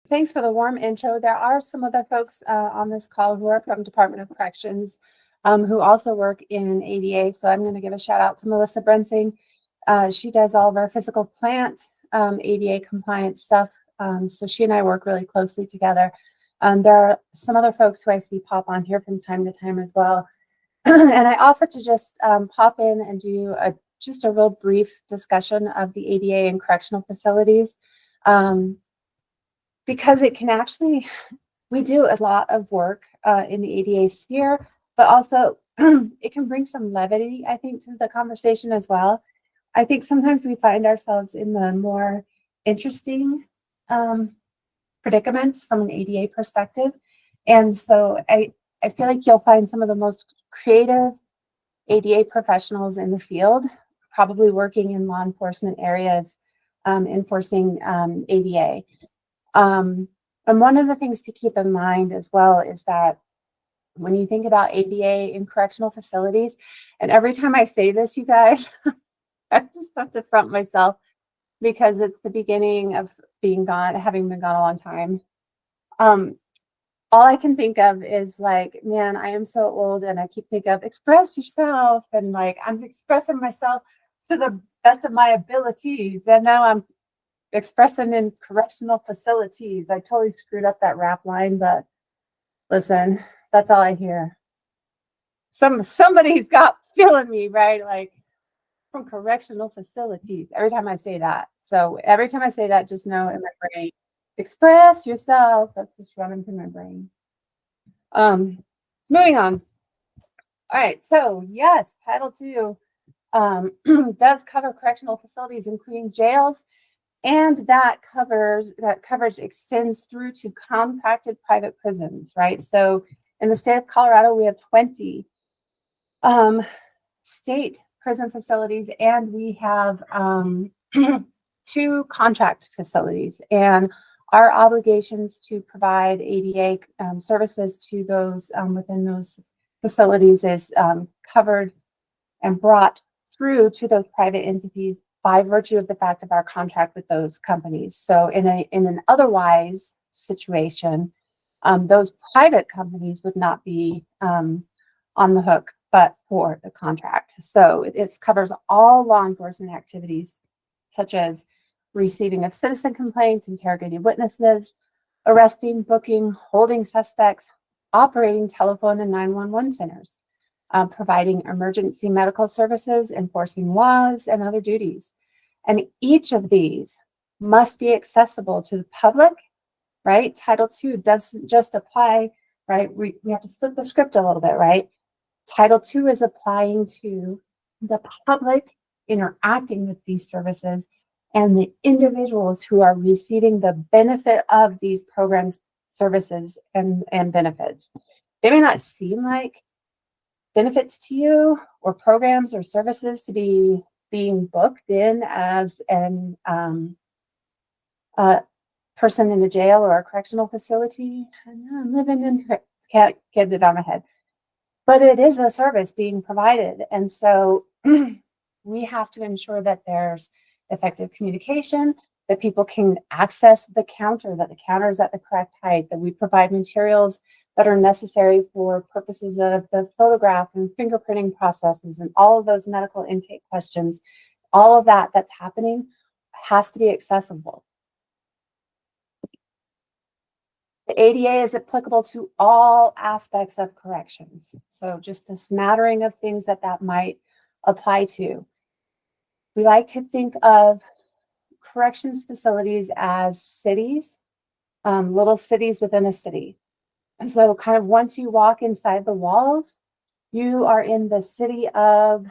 thanks for the warm intro. There are some other folks on this call who are from Department of Corrections who also work in ADA. So I'm going to give a shout out to Melissa Brensing. She does all of our physical plant ADA compliance stuff. So she and I work really closely together. There are some other folks who I see pop on here from time to time as well. And I offer to just pop in and do just a real brief discussion of the ADA and correctional facilities. Because it can actually, we do a lot of work in the ADA sphere, but also it can bring some levity, I think, to the conversation as well. I think sometimes we find ourselves in the more interesting predicaments from an ADA perspective. And so I feel like you'll find some of the most creative ADA professionals in the field, probably working in law enforcement areas, enforcing ADA. And one of the things to keep in mind as well is that when you think about ADA in correctional facilities, and every time I say this, you guys, I just have to front myself because it's the beginning of being gone, having been gone a long time. All I can think of is like, man, I am so old, and I keep thinking of express yourself, and like I'm expressing myself to the best of my abilities, and now I'm expressing in correctional facilities. I totally screwed up that rap line, but listen, that's all I hear. Somebody's got feeling me, right? Like from correctional facilities every time I say that. So every time I say that, just know in my brain, express yourself. That's just running through my brain. Moving on. All right, so yes, Title II does cover correctional facilities, including jails, and that coverage extends through to contracted private prisons, right? So in the state of Colorado, we have 20 state prison facilities, and we have 2 contract facilities. And our obligations to provide ADA services to those within those facilities is covered and brought through to those private entities by virtue of the fact of our contract with those companies. So in an otherwise situation, those private companies would not be on the hook, but for the contract. So it covers all law enforcement activities, such as receiving of citizen complaints, interrogating witnesses, arresting, booking, holding suspects, operating telephone and 911 centers, providing emergency medical services, enforcing laws, and other duties. And each of these must be accessible to the public, right? Title II doesn't just apply, right? We have to flip the script a little bit, right? Title II is applying to the public interacting with these services and the individuals who are receiving the benefit of these programs, services, and benefits. They may not seem like benefits to you or programs or services to be being booked in as an person in a jail or a correctional facility. I know I'm living in, can't get it on my head, but it is a service being provided. And so we have to ensure that there's effective communication, that people can access the counter, that the counter is at the correct height, that we provide materials that are necessary for purposes of the photograph and fingerprinting processes and all of those medical intake questions. All of that that's happening has to be accessible. The ADA is applicable to all aspects of corrections. So just a smattering of things that might apply to. We like to think of corrections facilities as cities, little cities within a city. And so kind of once you walk inside the walls, you are in the city of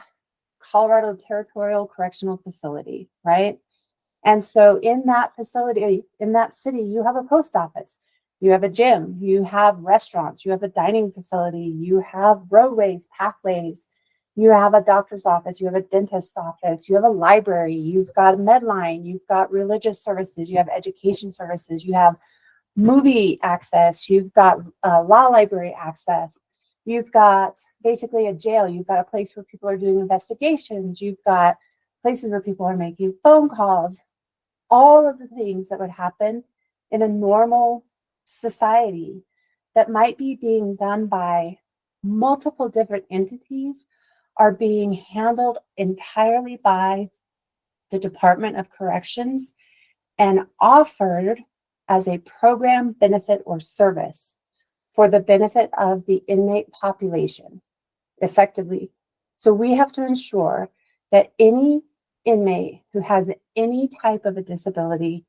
Colorado Territorial Correctional Facility, right? And so in that facility, in that city, you have a post office, you have a gym, you have restaurants, you have a dining facility, you have roadways, pathways, you have a doctor's office, you have a dentist's office, you have a library, you've got a Medline, you've got religious services, you have education services, you have movie access, you've got law library access, you've got basically a jail, you've got a place where people are doing investigations, you've got places where people are making phone calls, all of the things that would happen in a normal society that might be being done by multiple different entities are being handled entirely by the Department of Corrections and offered as a program, benefit, or service for the benefit of the inmate population effectively. So we have to ensure that any inmate who has any type of a disability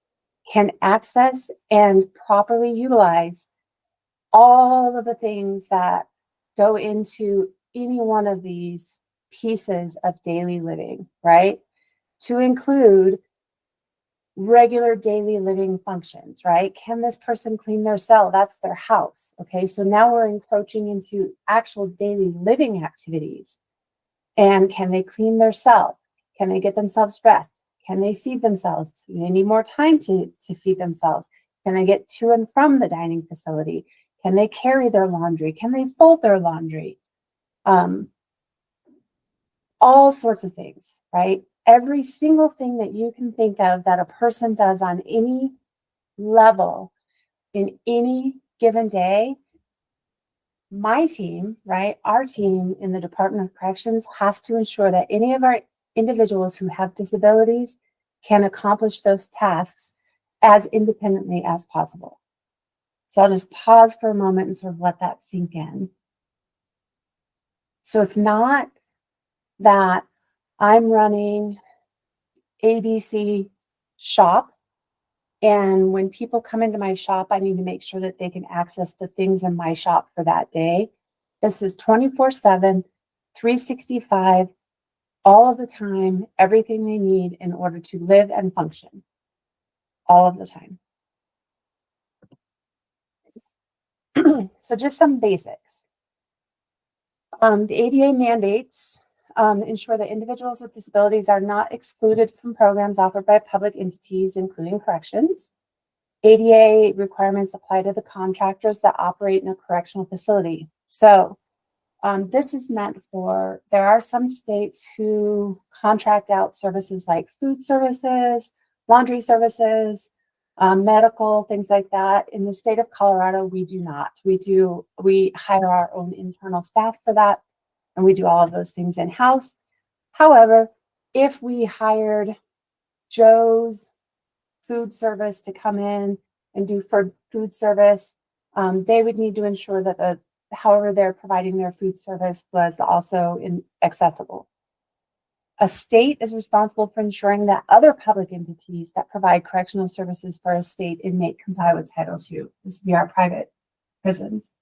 can access and properly utilize all of the things that go into any one of these pieces of daily living, right? To include regular daily living functions, right? Can this person clean their cell? That's their house. Okay, so now we're encroaching into actual daily living activities. And can they clean their cell? Can they get themselves dressed? Can they feed themselves? Do they need more time to feed themselves? Can they get to and from the dining facility? Can they carry their laundry? Can they fold their laundry? All sorts of things, right? Every single thing that you can think of that a person does on any level in any given day, my team, right, our team in the Department of Corrections has to ensure that any of our individuals who have disabilities can accomplish those tasks as independently as possible. So I'll just pause for a moment and sort of let that sink in. So it's not that I'm running ABC shop, and when people come into my shop, I need to make sure that they can access the things in my shop for that day. This is 24/7, 365, all of the time, everything they need in order to live and function, all of the time. So just some basics. The ADA mandates ensure that individuals with disabilities are not excluded from programs offered by public entities, including corrections. ADA requirements apply to the contractors that operate in a correctional facility. So this is meant for, there are some states who contract out services like food services, laundry services, medical, things like that. In the state of Colorado, we do not. We hire our own internal staff for that, and we do all of those things in-house. However, if we hired Joe's food service to come in and do for food service, they would need to ensure that however they're providing their food service was also accessible. A state is responsible for ensuring that other public entities that provide correctional services for a state inmate comply with Title II. This would be our private prisons.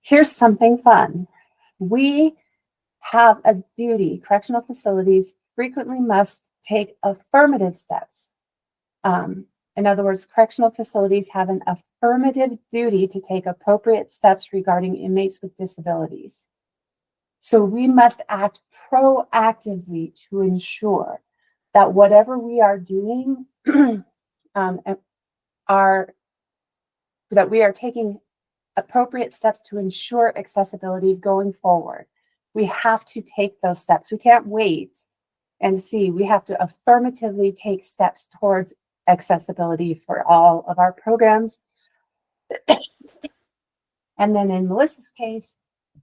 Here's something fun. We have a duty. Correctional facilities frequently must take affirmative steps. In other words, correctional facilities have an affirmative duty to take appropriate steps regarding inmates with disabilities. So we must act proactively to ensure that whatever we are doing, that we are taking appropriate steps to ensure accessibility going forward. We have to take those steps. We can't wait and see. We have to affirmatively take steps towards accessibility for all of our programs. And then in Melissa's case,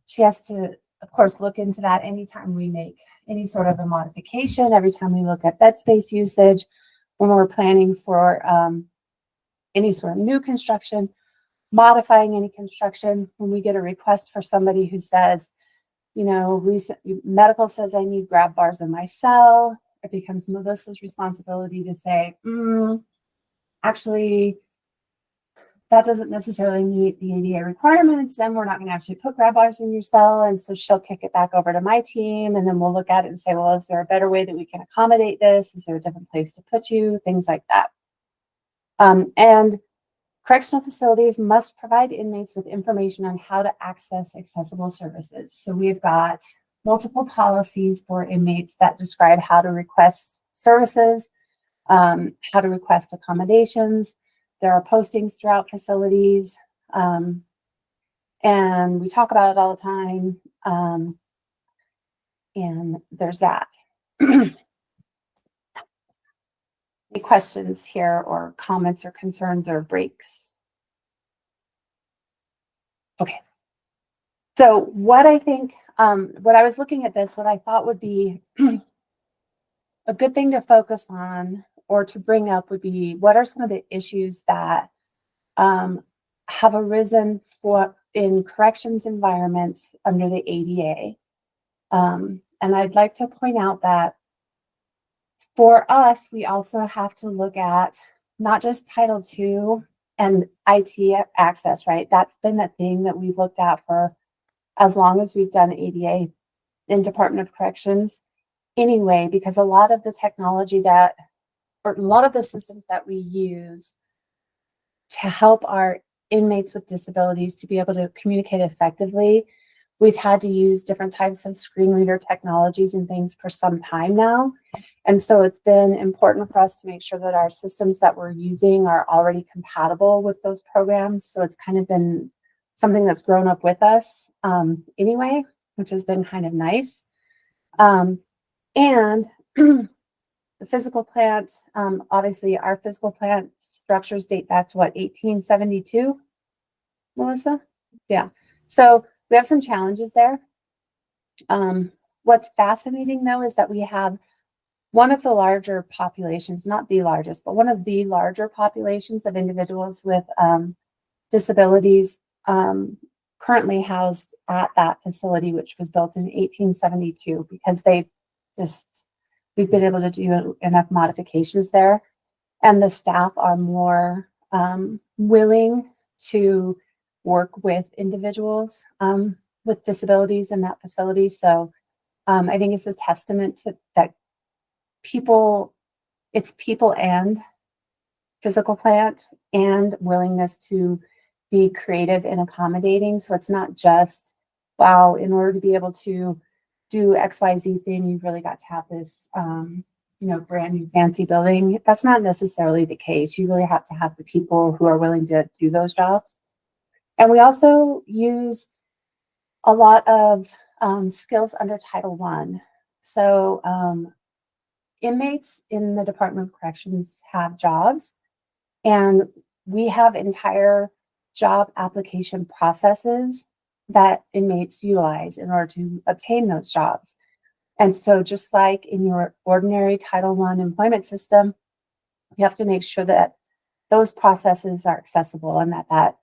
she has to, of course, look into that anytime we make any sort of a modification, every time we look at bed space usage, when we're planning for any sort of new construction, modifying any construction. When we get a request for somebody who says, you know, medical says I need grab bars in my cell, it becomes Melissa's responsibility to say, actually, that doesn't necessarily meet the ADA requirements, and we're not going to actually put grab bars in your cell. And so she'll kick it back over to my team, and then we'll look at it and say, well, is there a better way that we can accommodate this? Is there a different place to put you? Things like that. And correctional facilities must provide inmates with information on how to access accessible services. So we've got multiple policies for inmates that describe how to request services, how to request accommodations. There are postings throughout facilities, and we talk about it all the time, and there's that. Any questions here or comments or concerns or breaks? Okay. So what I think, when I was looking at this, what I thought would be a good thing to focus on or to bring up would be, what are some of the issues that have arisen in corrections environments under the ADA? And I'd like to point out that for us, we also have to look at not just Title II and IT access, right? That's been the thing that we've looked at for as long as we've done ADA in Department of Corrections anyway, because a lot of the technology or a lot of the systems that we use to help our inmates with disabilities to be able to communicate effectively, we've had to use different types of screen reader technologies and things for some time now. And so it's been important for us to make sure that our systems that we're using are already compatible with those programs. So it's kind of been something that's grown up with us anyway, which has been kind of nice. And the physical plant, obviously our physical plant structures date back to what, 1872, Melissa? Yeah. So we have some challenges there. What's fascinating though is that we have one of the larger populations, not the largest, but one of the larger populations of individuals with disabilities currently housed at that facility, which was built in 1872, because we've been able to do enough modifications there. And the staff are more willing to work with individuals with disabilities in that facility. So I think it's a testament to that it's people and physical plant and willingness to be creative and accommodating. So it's not just, wow, in order to be able to do XYZ thing, you've really got to have this, brand new fancy building. That's not necessarily the case. You really have to have the people who are willing to do those jobs. And we also use a lot of skills under Title I. So inmates in the Department of Corrections have jobs, and we have entire job application processes that inmates utilize in order to obtain those jobs. And so just like in your ordinary Title I employment system, you have to make sure that those processes are accessible and that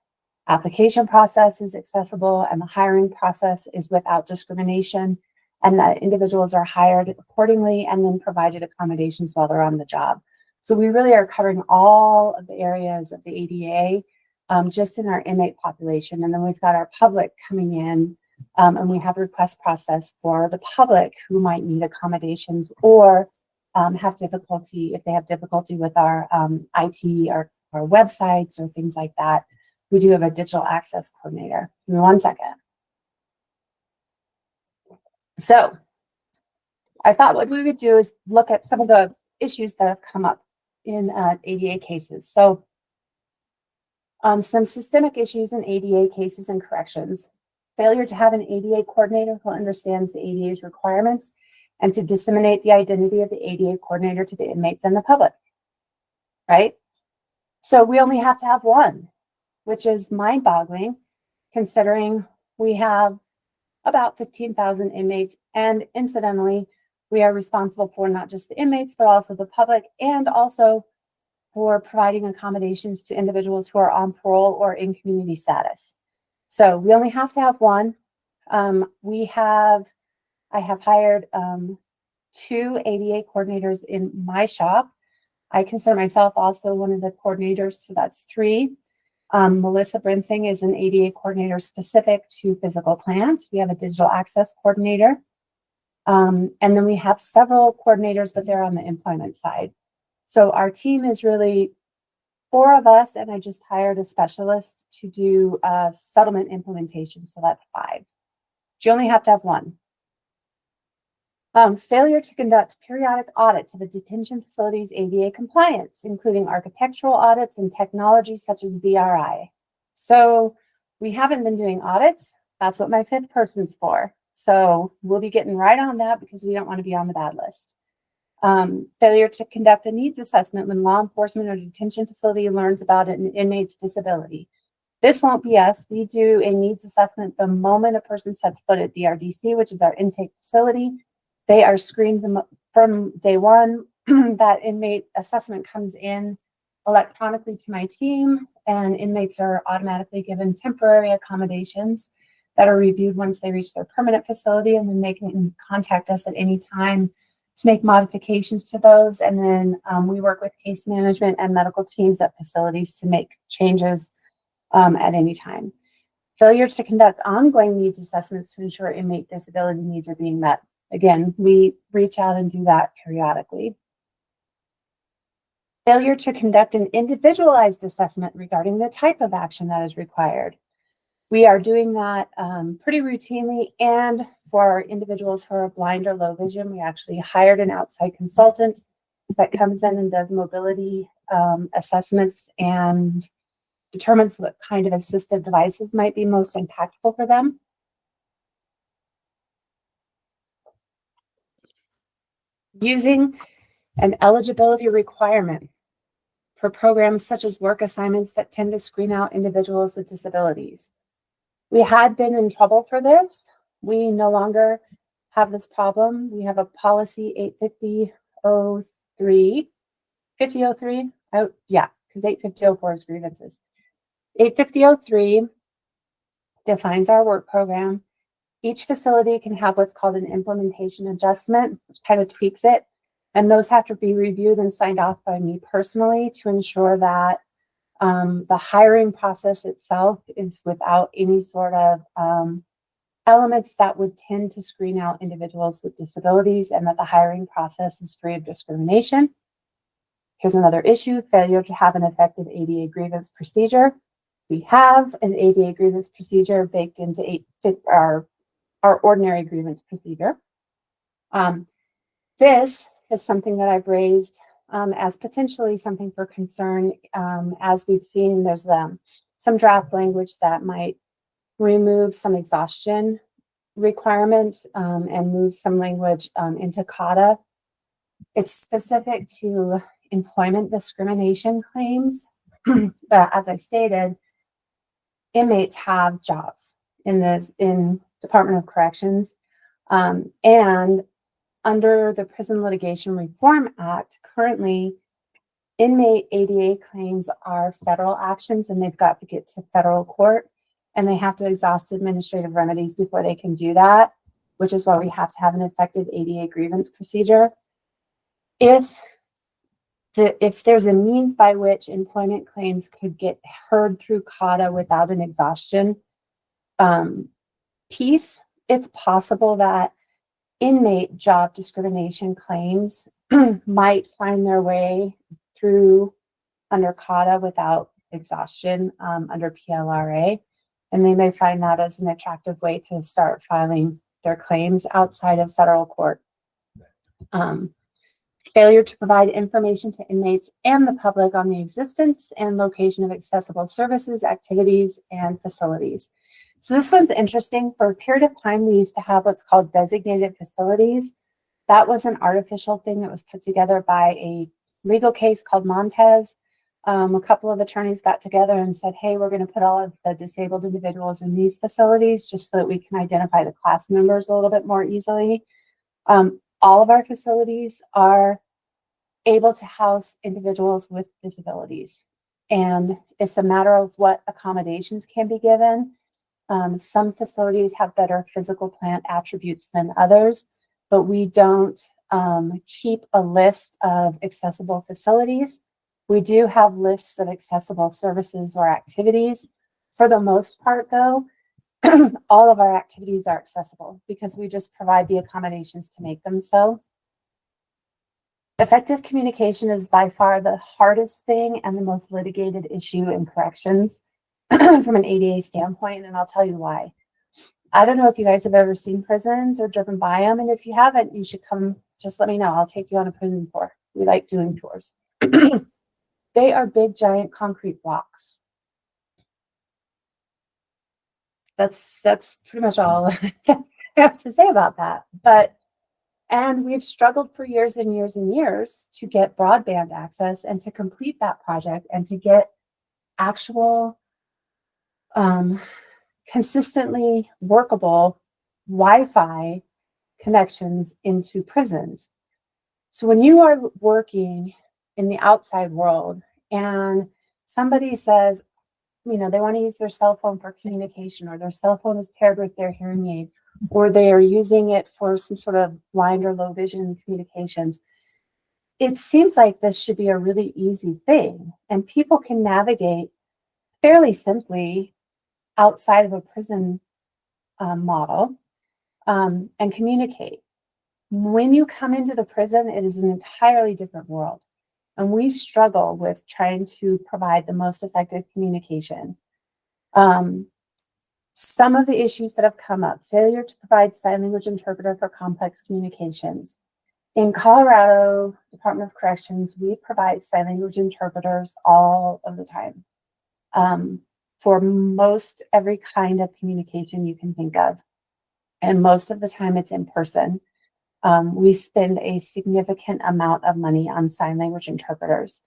application process is accessible and the hiring process is without discrimination, and that individuals are hired accordingly and then provided accommodations while they're on the job. So we really are covering all of the areas of the ADA just in our inmate population. And then we've got our public coming in, and we have a request process for the public who might need accommodations or have difficulty, if they have difficulty with our IT, our websites or things like that. We do have a digital access coordinator. Give me 1 second. So I thought what we would do is look at some of the issues that have come up in ADA cases. So some systemic issues in ADA cases and corrections: failure to have an ADA coordinator who understands the ADA's requirements and to disseminate the identity of the ADA coordinator to the inmates and the public, right? So we only have to have one, which is mind-boggling considering we have about 15,000 inmates. And incidentally, we are responsible for not just the inmates, but also the public, and also for providing accommodations to individuals who are on parole or in community status. So we only have to have one. I have hired 2 ADA coordinators in my shop. I consider myself also one of the coordinators, so that's 3. Melissa Brinsing is an ADA coordinator specific to physical plant. We have a digital access coordinator. And then we have several coordinators, but they're on the employment side. So our team is really 4 of us, and I just hired a specialist to do settlement implementation. So that's 5. You only have to have one. Failure to conduct periodic audits of a detention facility's ADA compliance, including architectural audits and technology such as VRI. So we haven't been doing audits. That's what my 5th person's for. So we'll be getting right on that because we don't want to be on the bad list. Failure to conduct a needs assessment when law enforcement or detention facility learns about an inmate's disability. This won't be us. We do a needs assessment the moment a person sets foot at DRDC, which is our intake facility. They are screened from day one. That inmate assessment comes in electronically to my team, and inmates are automatically given temporary accommodations that are reviewed once they reach their permanent facility, and then they can contact us at any time to make modifications to those. And then we work with case management and medical teams at facilities to make changes at any time. Failure to conduct ongoing needs assessments to ensure inmate disability needs are being met. Again, we reach out and do that periodically. Failure to conduct an individualized assessment regarding the type of action that is required. We are doing that pretty routinely, and for our individuals who are blind or low vision, we actually hired an outside consultant that comes in and does mobility assessments and determines what kind of assistive devices might be most impactful for them. Using an eligibility requirement for programs such as work assignments that tend to screen out individuals with disabilities. We had been in trouble for this. We no longer have this problem. We have a policy 850.03, 5003. Oh, yeah, because 850.04 is grievances. 850.03 defines our work program. Each facility can have what's called an implementation adjustment, which kind of tweaks it. And those have to be reviewed and signed off by me personally to ensure that the hiring process itself is without any sort of elements that would tend to screen out individuals with disabilities, and that the hiring process is free of discrimination. Here's another issue: failure to have an effective ADA grievance procedure. We have an ADA grievance procedure baked into our ordinary grievance procedure. This is something that I've raised as potentially something for concern. As we've seen, there's some draft language that might remove some exhaustion requirements and move some language into CADA. It's specific to employment discrimination claims. But as I stated, inmates have jobs in Department of Corrections, and under the Prison Litigation Reform Act, currently inmate ADA claims are federal actions, and they've got to get to federal court, and they have to exhaust administrative remedies before they can do that, which is why we have to have an effective ADA grievance procedure. If there's a means by which employment claims could get heard through CADA without an exhaustion piece, it's possible that inmate job discrimination claims might find their way through under CADA without exhaustion under PLRA, and they may find that as an attractive way to start filing their claims outside of federal court. Failure to provide information to inmates and the public on the existence and location of accessible services, activities, and facilities. So this one's interesting. For a period of time, we used to have what's called designated facilities. That was an artificial thing that was put together by a legal case called Montez. A couple of attorneys got together and said, hey, we're going to put all of the disabled individuals in these facilities just so that we can identify the class members a little bit more easily. All of our facilities are able to house individuals with disabilities, and it's a matter of what accommodations can be given. Some facilities have better physical plant attributes than others, but we don't keep a list of accessible facilities. We do have lists of accessible services or activities. For the most part, though, all of our activities are accessible because we just provide the accommodations to make them so. Effective communication is by far the hardest thing and the most litigated issue in corrections from an ADA standpoint, and I'll tell you why. I don't know if you guys have ever seen prisons or driven by them, and if you haven't, you should come, just let me know. I'll take you on a prison tour. We like doing tours. They are big, giant concrete blocks. That's pretty much all I have to say about that. But And we've struggled for years and years and years to get broadband access and to complete that project and to get actual consistently workable Wi-Fi connections into prisons. So when you are working in the outside world and somebody says, you know, they want to use their cell phone for communication, or their cell phone is paired with their hearing aid, or they are using it for some sort of blind or low vision communications, it seems like this should be a really easy thing. And people can navigate fairly simply outside of a prison model and communicate. When you come into the prison, it is an entirely different world. And we struggle with trying to provide the most effective communication. Some of the issues that have come up: failure to provide sign language interpreter for complex communications. In Colorado Department of Corrections, we provide sign language interpreters all of the time for most every kind of communication you can think of. And most of the time it's in person. We spend a significant amount of money on sign language interpreters.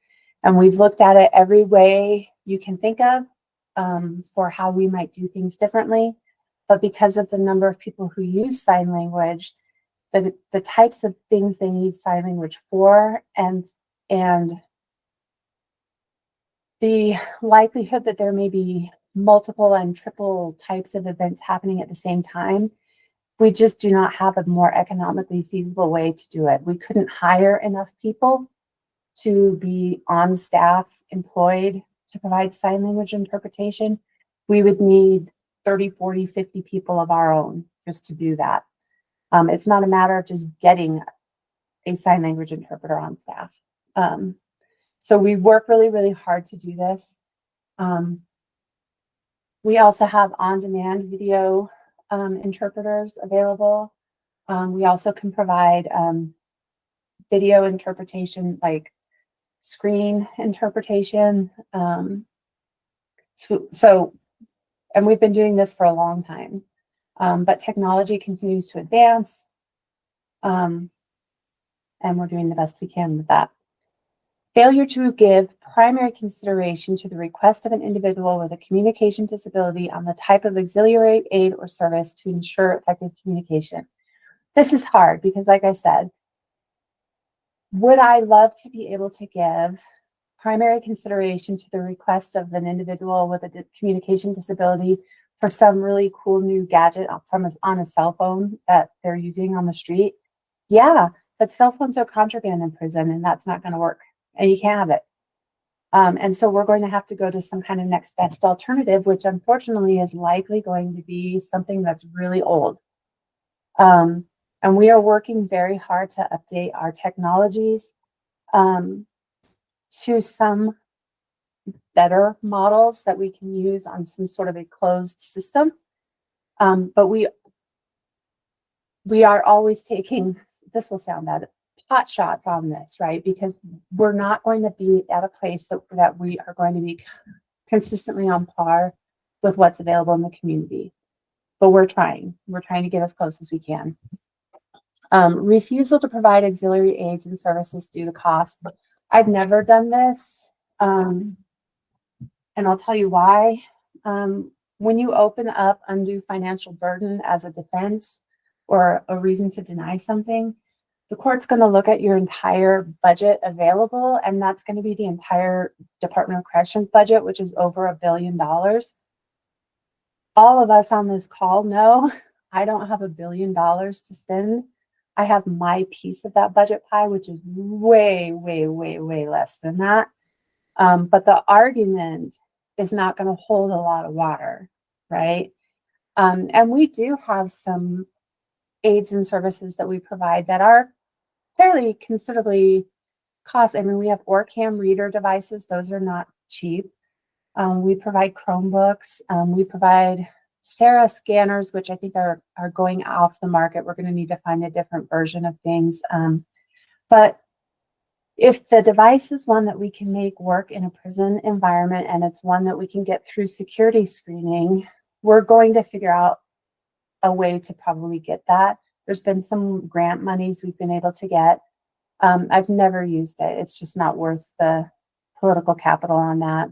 And we've looked at it every way you can think of for how we might do things differently. But because of the number of people who use sign language, the types of things they need sign language for, and the likelihood that there may be multiple and triple types of events happening at the same time, we just do not have a more economically feasible way to do it. We couldn't hire enough people to be on staff, employed to provide sign language interpretation. We would need 30, 40, 50 people of our own just to do that. It's not a matter of just getting a sign language interpreter on staff. So we work really, really hard to do this. We also have on-demand video interpreters available. We also can provide video interpretation, like screen interpretation. And we've been doing this for a long time, but technology continues to advance, and we're doing the best we can with that. Failure to give primary consideration to the request of an individual with a communication disability on the type of auxiliary aid or service to ensure effective communication. This is hard because, like I said, would I love to be able to give primary consideration to the request of an individual with a communication disability for some really cool new gadget on a cell phone that they're using on the street? Yeah, but cell phones are contraband in prison, and that's not going to work. And you can't have it. And so we're going to have to go to some kind of next best alternative, which unfortunately is likely going to be something that's really old. And we are working very hard to update our technologies to some better models that we can use on some sort of a closed system. But we are always taking, this will sound bad, pot shots on this, right? Because we're not going to be at a place that we are going to be consistently on par with what's available in the community. But we're trying to get as close as we can. Refusal to provide auxiliary aids and services due to cost. I've never done this, and I'll tell you why. When you open up undue financial burden as a defense or a reason to deny something, the court's going to look at your entire budget available, and that's going to be the entire Department of Corrections budget, which is over $1 billion. All of us on this call know I don't have $1 billion to spend. I have my piece of that budget pie, which is way, way, way, way less than that. But the argument is not going to hold a lot of water, right? And we do have some aids and services that we provide that are fairly considerably costly. I mean, we have OrCam reader devices. Those are not cheap. We provide Chromebooks. We provide Sarah scanners, which I think are going off the market. We're going to need to find a different version of things. But if the device is one that we can make work in a prison environment, and it's one that we can get through security screening, we're going to figure out a way to probably get that. There's been some grant monies we've been able to get. I've never used it. It's just not worth the political capital on that.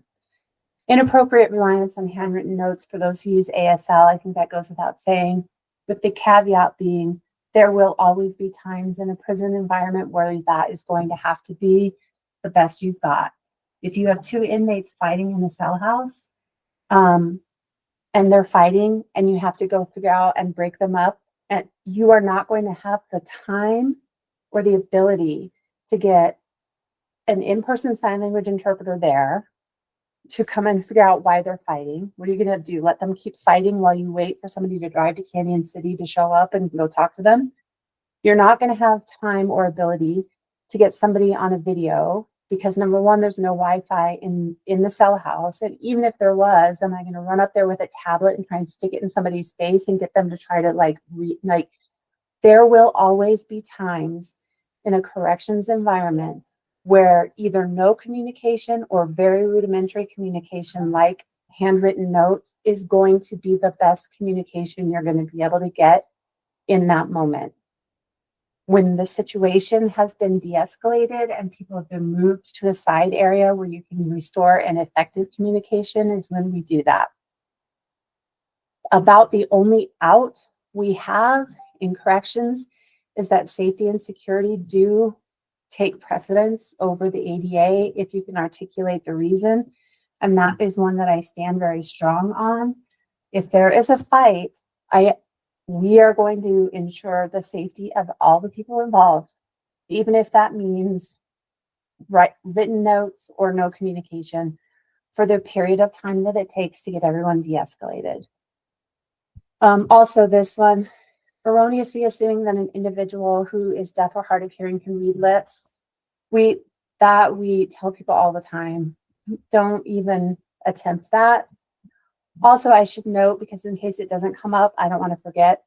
Inappropriate reliance on handwritten notes for those who use ASL, I think that goes without saying, with the caveat being there will always be times in a prison environment where that is going to have to be the best you've got. If you have two inmates fighting in a cell house, and they're fighting and you have to go figure out and break them up, and you are not going to have the time or the ability to get an in-person sign language interpreter there to come and figure out why they're fighting. What are you going to do? Let them keep fighting while you wait for somebody to drive to Canyon City to show up and go talk to them? You're not going to have time or ability to get somebody on a video because, number one, there's no Wi-Fi in the cell house. And even if there was, am I going to run up there with a tablet and try and stick it in somebody's face and get them to try to there will always be times in a corrections environment where either no communication or very rudimentary communication like handwritten notes is going to be the best communication you're going to be able to get in that moment. When the situation has been de-escalated and people have been moved to a side area where you can restore an effective communication is when we do that. About the only out we have in corrections is that safety and security do take precedence over the ADA if you can articulate the reason. And that is one that I stand very strong on. If there is a fight, we are going to ensure the safety of all the people involved, even if that means written notes or no communication for the period of time that it takes to get everyone de-escalated. Also this one, erroneously assuming that an individual who is deaf or hard of hearing can read lips. We tell people all the time, don't even attempt that. Also, I should note, because in case it doesn't come up, I don't want to forget,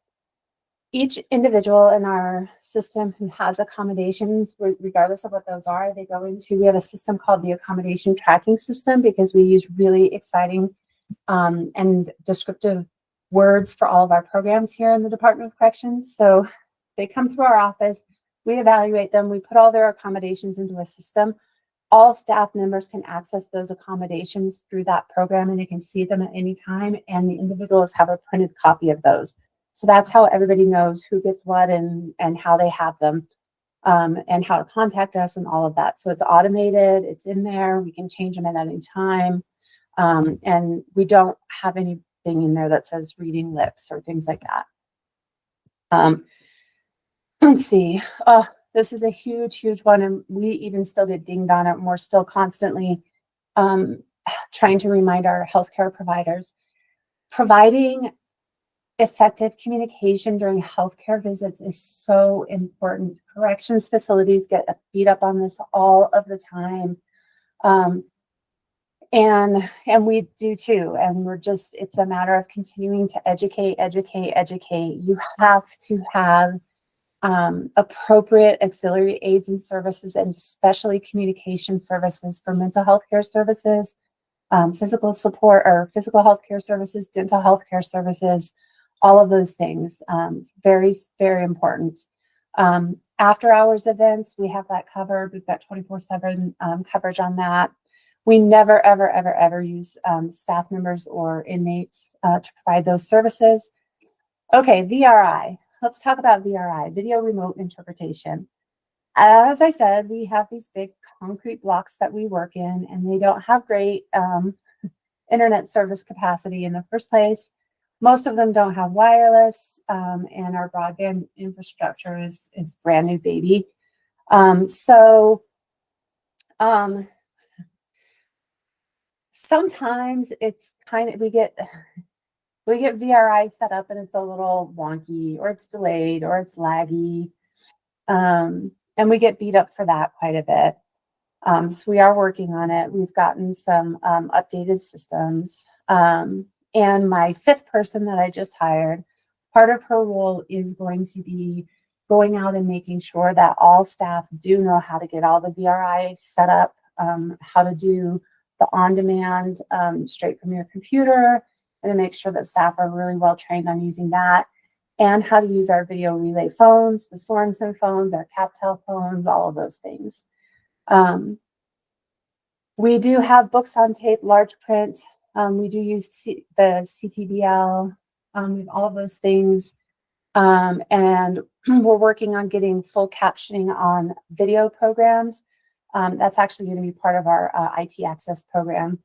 each individual in our system who has accommodations, regardless of what those are, we have a system called the accommodation tracking system because we use really exciting and descriptive words for all of our programs here in the Department of Corrections. So they come through our office, we evaluate them, we put all their accommodations into a system. All staff members can access those accommodations through that program and they can see them at any time, and the individuals have a printed copy of those. So that's how everybody knows who gets what and how they have them, and how to contact us and all of that. So it's automated, it's in there, we can change them at any time. And we don't have anything in there that says reading lips or things like that. Let's see. This is a huge, huge one, and we even still get dinged on it. And we're still constantly trying to remind our healthcare providers. Providing effective communication during healthcare visits is so important. Corrections facilities get beat up on this all of the time. And we do too. And it's a matter of continuing to educate. You have to have appropriate auxiliary aids and services, and especially communication services for mental health care services, physical support or physical health care services, dental health care services, all of those things. It's very, very important. After hours events, we have that covered. We've got 24/7 coverage on that. We never, ever, ever, ever use staff members or inmates to provide those services. Okay, VRI. Let's talk about VRI, video remote interpretation. As I said, we have these big concrete blocks that we work in, and they don't have great internet service capacity in the first place. Most of them don't have wireless, and our broadband infrastructure is brand new baby. Sometimes it's kind of, we get VRI set up and it's a little wonky, or it's delayed, or it's laggy. And we get beat up for that quite a bit. So we are working on it. We've gotten some updated systems. And my fifth person that I just hired, part of her role is going to be going out and making sure that all staff do know how to get all the VRI set up, how to do the on-demand straight from your computer, and to make sure that staff are really well trained on using that. and how to use our video relay phones, the Sorensen phones, our CapTel phones, all of those things. We do have books on tape, large print. We do use the CTBL, all of those things. And we're working on getting full captioning on video programs. That's actually going to be part of our IT access program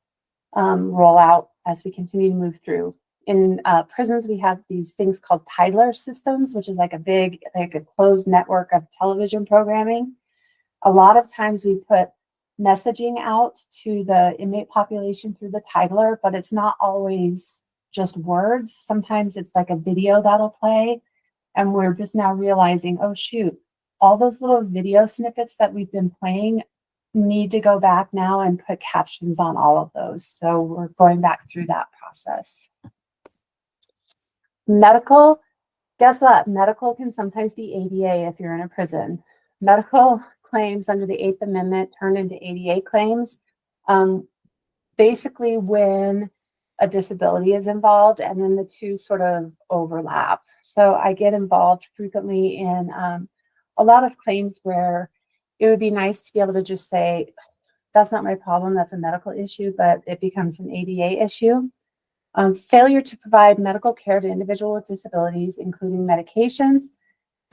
rollout as we continue to move through. In prisons, we have these things called Tidler systems, which is like a closed network of television programming. A lot of times we put messaging out to the inmate population through the Tidler, but it's not always just words. Sometimes it's like a video that'll play. And we're just now realizing, oh shoot, all those little video snippets that we've been playing need to go back now and put captions on all of those. So we're going back through that process. Medical, guess what? Medical can sometimes be ADA if you're in a prison. Medical claims under the 8th Amendment turn into ADA claims. Basically when a disability is involved, and then the two sort of overlap. So I get involved frequently in a lot of claims where it would be nice to be able to just say, that's not my problem, that's a medical issue, but it becomes an ADA issue. Failure to provide medical care to individuals with disabilities, including medications,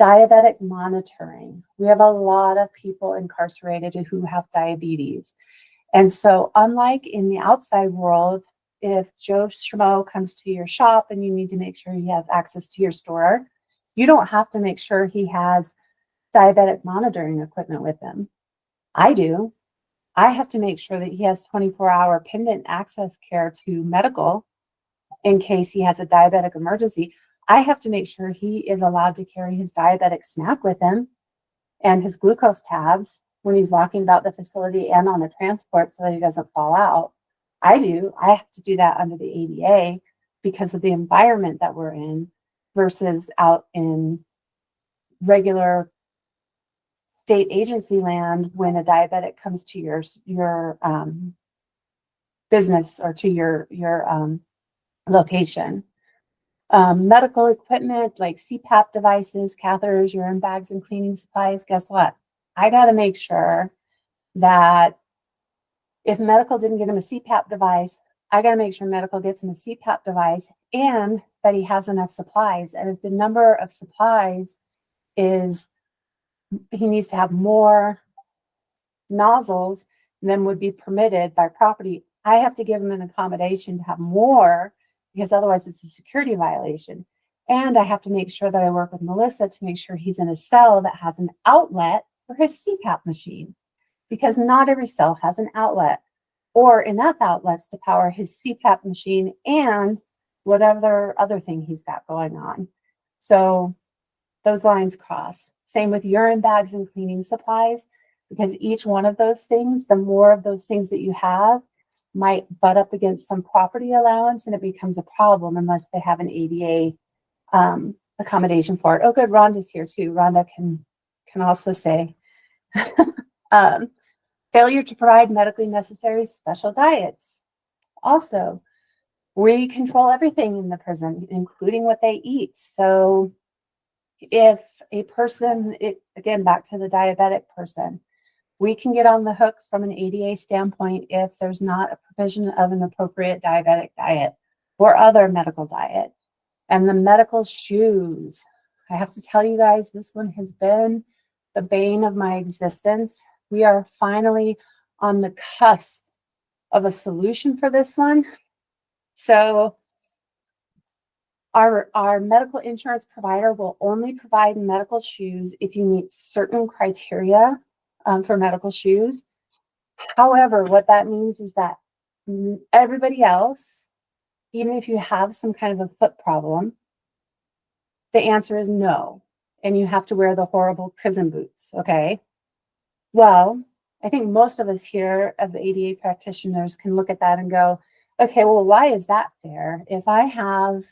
diabetic monitoring. We have a lot of people incarcerated who have diabetes. And so unlike in the outside world, if Joe Schmo comes to your shop and you need to make sure he has access to your store, you don't have to make sure he has diabetic monitoring equipment with him. I do. I have to make sure that he has 24-hour pendant access care to medical in case he has a diabetic emergency. I have to make sure he is allowed to carry his diabetic snack with him and his glucose tabs when he's walking about the facility and on the transport so that he doesn't fall out. I do. I have to do that under the ADA because of the environment that we're in versus out in regular state agency land when a diabetic comes to your business or to your location. Medical equipment like CPAP devices, catheters, urine bags, and cleaning supplies. Guess what? I got to make sure that if medical didn't get him a CPAP device, I got to make sure medical gets him a CPAP device and that he has enough supplies. And if the number of supplies is, he needs to have more nozzles than would be permitted by property, I have to give him an accommodation to have more because otherwise it's a security violation. And I have to make sure that I work with Melissa to make sure he's in a cell that has an outlet for his CPAP machine, because not every cell has an outlet or enough outlets to power his CPAP machine and whatever other thing he's got going on. So those lines cross. Same with urine bags and cleaning supplies, because each one of those things, the more of those things that you have, might butt up against some property allowance and it becomes a problem unless they have an ADA accommodation for it. Oh, good, Rhonda's here too. Rhonda can also say, failure to provide medically necessary special diets. Also, we control everything in the prison, including what they eat. So if a person, again, back to the diabetic person, we can get on the hook from an ADA standpoint if there's not a provision of an appropriate diabetic diet or other medical diet. And the medical shoes, I have to tell you guys, this one has been the bane of my existence. We are finally on the cusp of a solution for this one. So our medical insurance provider will only provide medical shoes if you meet certain criteria for medical shoes. However, what that means is that everybody else, even if you have some kind of a foot problem, the answer is no. And you have to wear the horrible prison boots, okay? Well, I think most of us here as ADA practitioners can look at that and go, okay, well, why is that fair? If I have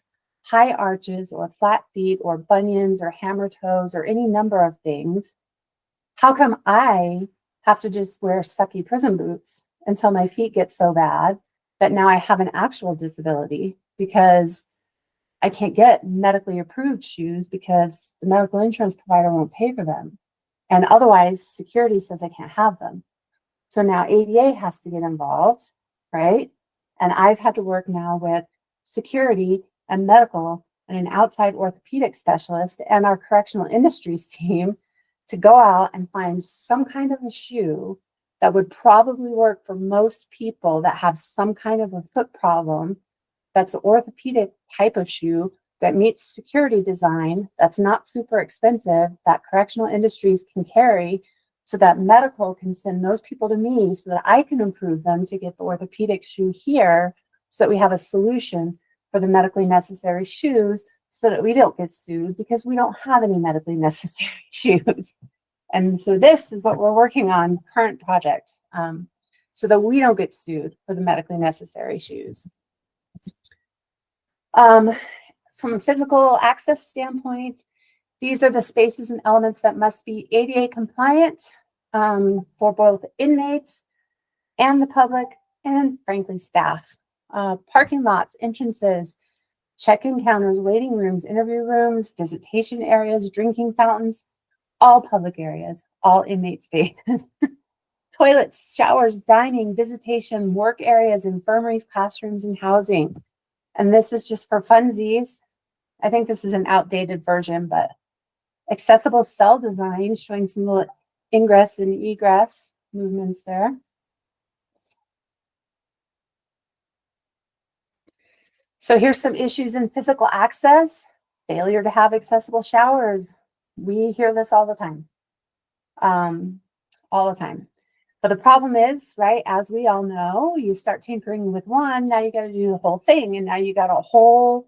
high arches or flat feet or bunions or hammer toes or any number of things, how come I have to just wear sucky prison boots until my feet get so bad that now I have an actual disability? Because I can't get medically approved shoes because the medical insurance provider won't pay for them. And otherwise, security says I can't have them. So now ADA has to get involved, right? And I've had to work now with security and medical and an outside orthopedic specialist and our correctional industries team to go out and find some kind of a shoe that would probably work for most people that have some kind of a foot problem. That's an orthopedic type of shoe that meets security design, that's not super expensive, that correctional industries can carry, so that medical can send those people to me so that I can improve them to get the orthopedic shoe here, so that we have a solution for the medically necessary shoes, so that we don't get sued because we don't have any medically necessary shoes. And so this is what we're working on, current project, so that we don't get sued for the medically necessary shoes. From a physical access standpoint, these are the spaces and elements that must be ADA compliant for both inmates and the public and, frankly, staff. Parking lots, entrances, check-in counters, waiting rooms, interview rooms, visitation areas, drinking fountains, all public areas, all inmate spaces. Toilets, showers, dining, visitation, work areas, infirmaries, classrooms, and housing. And this is just for funsies. I think this is an outdated version, but accessible cell design, showing some little ingress and egress movements there. So here's some issues in physical access. Failure to have accessible showers. We hear this all the time. All the time. But the problem is, right, as we all know, you start tinkering with one, now you got to do the whole thing. And now you got a whole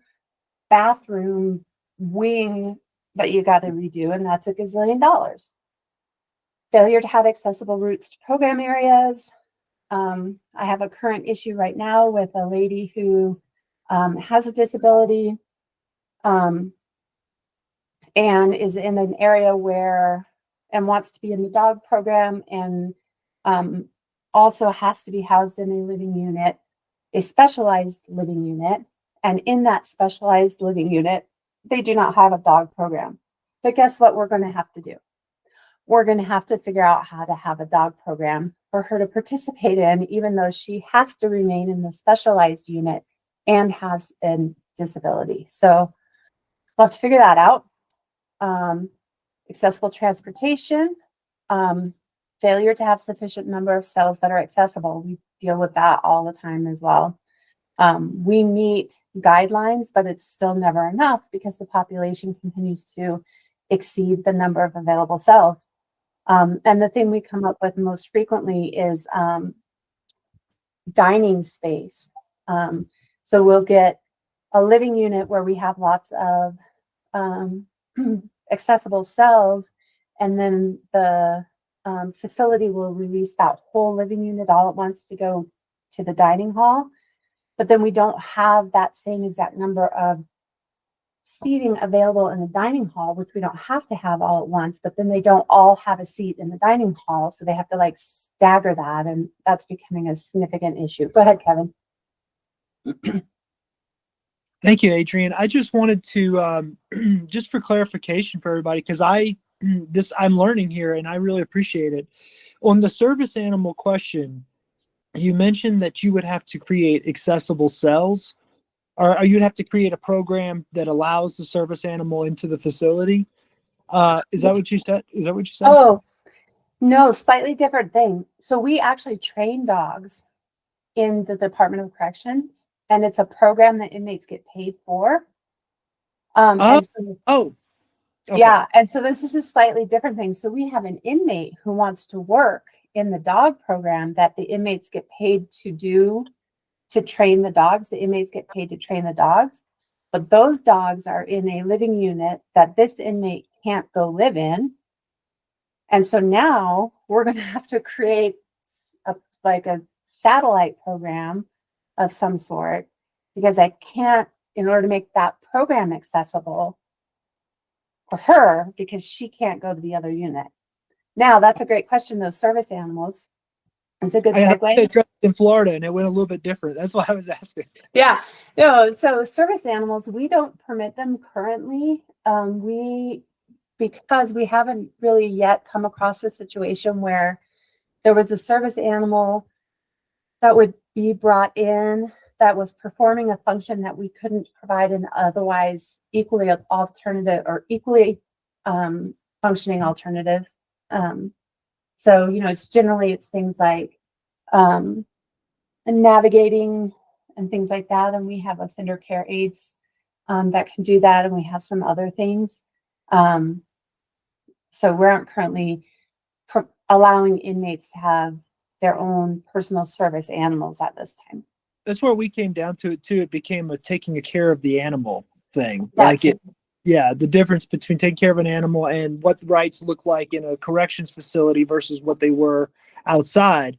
bathroom wing that you got to redo, and that's $1 gazillion. Failure to have accessible routes to program areas. I have a current issue right now with a lady who has a disability and is in an area where, and wants to be in the dog program, and also has to be housed in a living unit, a specialized living unit. And in that specialized living unit, they do not have a dog program. But guess what we're going to have to do? We're going to have to figure out how to have a dog program for her to participate in, even though she has to remain in the specialized unit and has a disability. So we'll have to figure that out. Accessible transportation, failure to have sufficient number of cells that are accessible. We deal with that all the time as well. We meet guidelines, but it's still never enough because the population continues to exceed the number of available cells. And the thing we come up with most frequently is dining space. So we'll get a living unit where we have lots of accessible cells, and then the facility will release that whole living unit all at once to go to the dining hall. But then we don't have that same exact number of seating available in the dining hall, which we don't have to have all at once, but then they don't all have a seat in the dining hall. So they have to like stagger that, and that's becoming a significant issue. Go ahead, Kevin. Thank you, Adrienne. I just wanted to, just for clarification for everybody, because I'm learning here and I really appreciate it. On the service animal question, you mentioned that you would have to create accessible cells, or you'd have to create a program that allows the service animal into the facility. Is that what you said? Is that what you said? Oh, no, slightly different thing. So we actually train dogs in the Department of Corrections, and it's a program that inmates get paid for. Okay. Yeah, and so this is a slightly different thing. So we have an inmate who wants to work in the dog program that the inmates get paid to do, to train the dogs. The inmates get paid to train the dogs, but those dogs are in a living unit that this inmate can't go live in. And so now we're going to have to create a satellite program of some sort, because I can't, in order to make that program accessible for her, because she can't go to the other unit. Now, that's a great question, those service animals. It's a good I had segue. in Florida and it went a little bit different. That's why I was asking. Yeah, no, so service animals, we don't permit them currently. Because we haven't really yet come across a situation where there was a service animal that would be brought in that was performing a function that we couldn't provide an otherwise equally alternative or equally functioning alternative. So, it's generally things like navigating and things like that. And we have offender care aides that can do that. And we have some other things. So we aren't currently allowing inmates to have their own personal service animals at this time. That's where we came down to it too. It became a taking care of the animal thing. That's The difference between taking care of an animal and what the rights look like in a corrections facility versus what they were outside.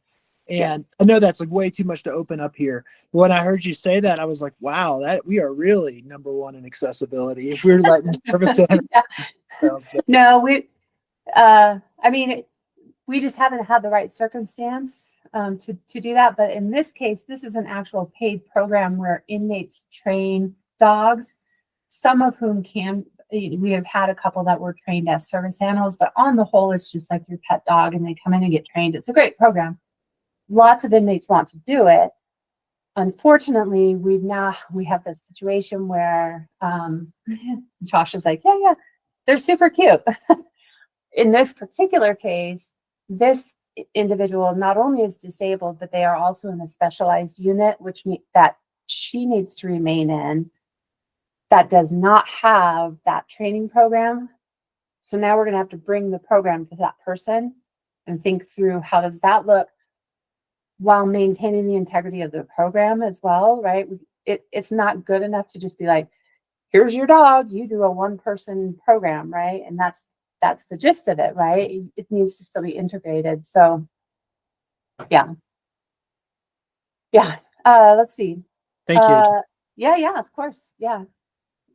And I know that's like way too much to open up here. When I heard you say that, I was like, wow, that we are really number one in accessibility. If we're letting service animals. No, we just haven't had the right circumstance to do that. But in this case, this is an actual paid program where inmates train dogs, some of whom we have had a couple that were trained as service animals, but on the whole, it's just like your pet dog and they come in and get trained. It's a great program. Lots of inmates want to do it. Unfortunately, we have this situation where Josh is like, yeah, they're super cute. In this particular case, this individual not only is disabled, but they are also in a specialized unit, which means that she needs to remain in, that does not have that training program. So now we're going to have to bring the program to that person and think through how does that look while maintaining the integrity of the program as well, right? It's not good enough to just be like, here's your dog, you do a one-person program, right? And that's the gist of it, right? It needs to still be integrated. So, yeah. Let's see. Thank you. Yeah, of course. Yeah.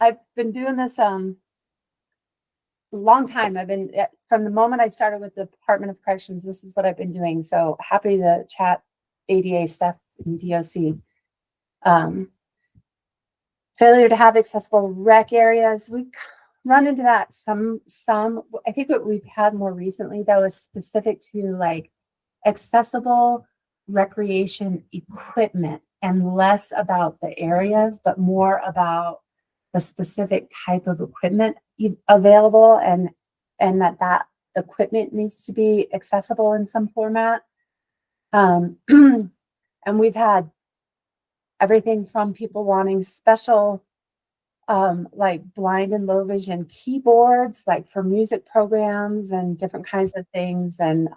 I've been doing this long time. I've been from the moment I started with the Department of Corrections, this is what I've been doing. So happy to chat ADA stuff in DOC. Failure to have accessible rec areas. We run into that some. I think what we've had more recently that was specific to like accessible recreation equipment and less about the areas, but more about the specific type of equipment available and that equipment needs to be accessible in some format. And we've had everything from people wanting special like blind and low vision keyboards, like for music programs and different kinds of things. And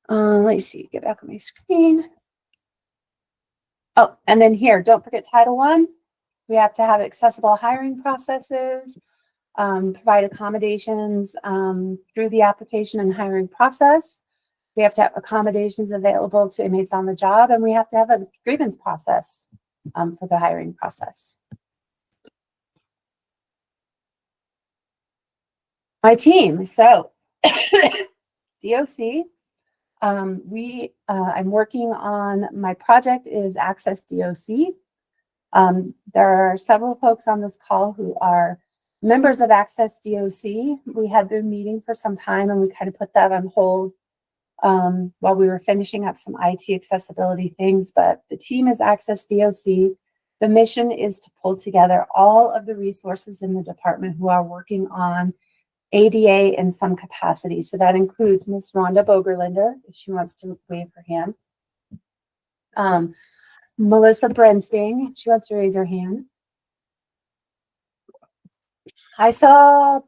let me see, get back on my screen. Oh, and then here, don't forget Title I. We have to have accessible hiring processes, provide accommodations through the application and hiring process. We have to have accommodations available to inmates on the job, and we have to have a grievance process for the hiring process. My team, so DOC, I'm working on, my project is Access DOC. There are several folks on this call who are members of Access DOC. We had been meeting for some time and we kind of put that on hold while we were finishing up some IT accessibility things, but the team is Access DOC. The mission is to pull together all of the resources in the department who are working on ADA in some capacity. So that includes Ms. Rhonda Bogerlinder, if she wants to wave her hand. Melissa Brensing, she wants to raise her hand. I saw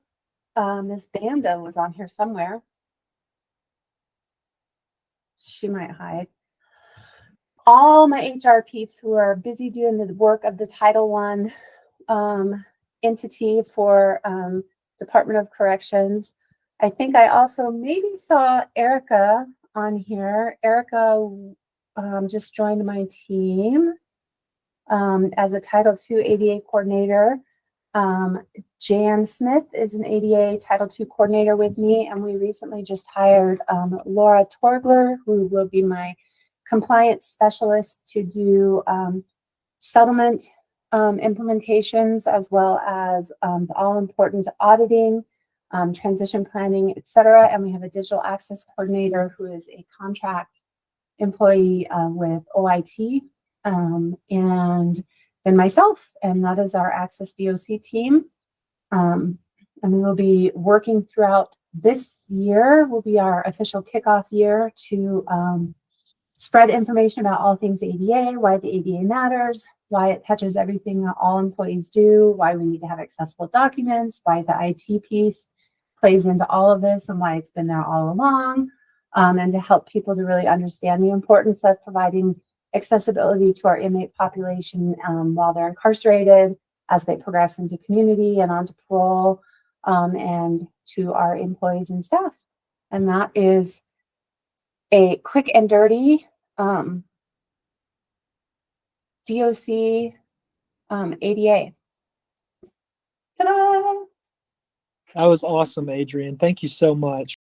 Ms. Banda was on here somewhere. She might hide. All my HR peeps who are busy doing the work of the Title I entity for Department of Corrections. I think I also maybe saw Erica on here. Erica just joined my team as a Title II ADA coordinator. Jan Smith is an ADA Title II coordinator with me, and we recently just hired Laura Torgler, who will be my compliance specialist to do settlement implementations, as well as the all-important auditing, transition planning, etc. And we have a digital access coordinator who is a contract employee with OIT, and then myself, and that is our Access DOC team. And we will be working throughout this year, will be our official kickoff year to spread information about all things ADA, why the ADA matters, why it touches everything that all employees do, why we need to have accessible documents, why the IT piece plays into all of this, and why it's been there all along, and to help people to really understand the importance of providing accessibility to our inmate population while they're incarcerated, as they progress into community and onto parole, and to our employees and staff. And that is a quick and dirty DOC ADA. Ta-da! That was awesome, Adrienne. Thank you so much.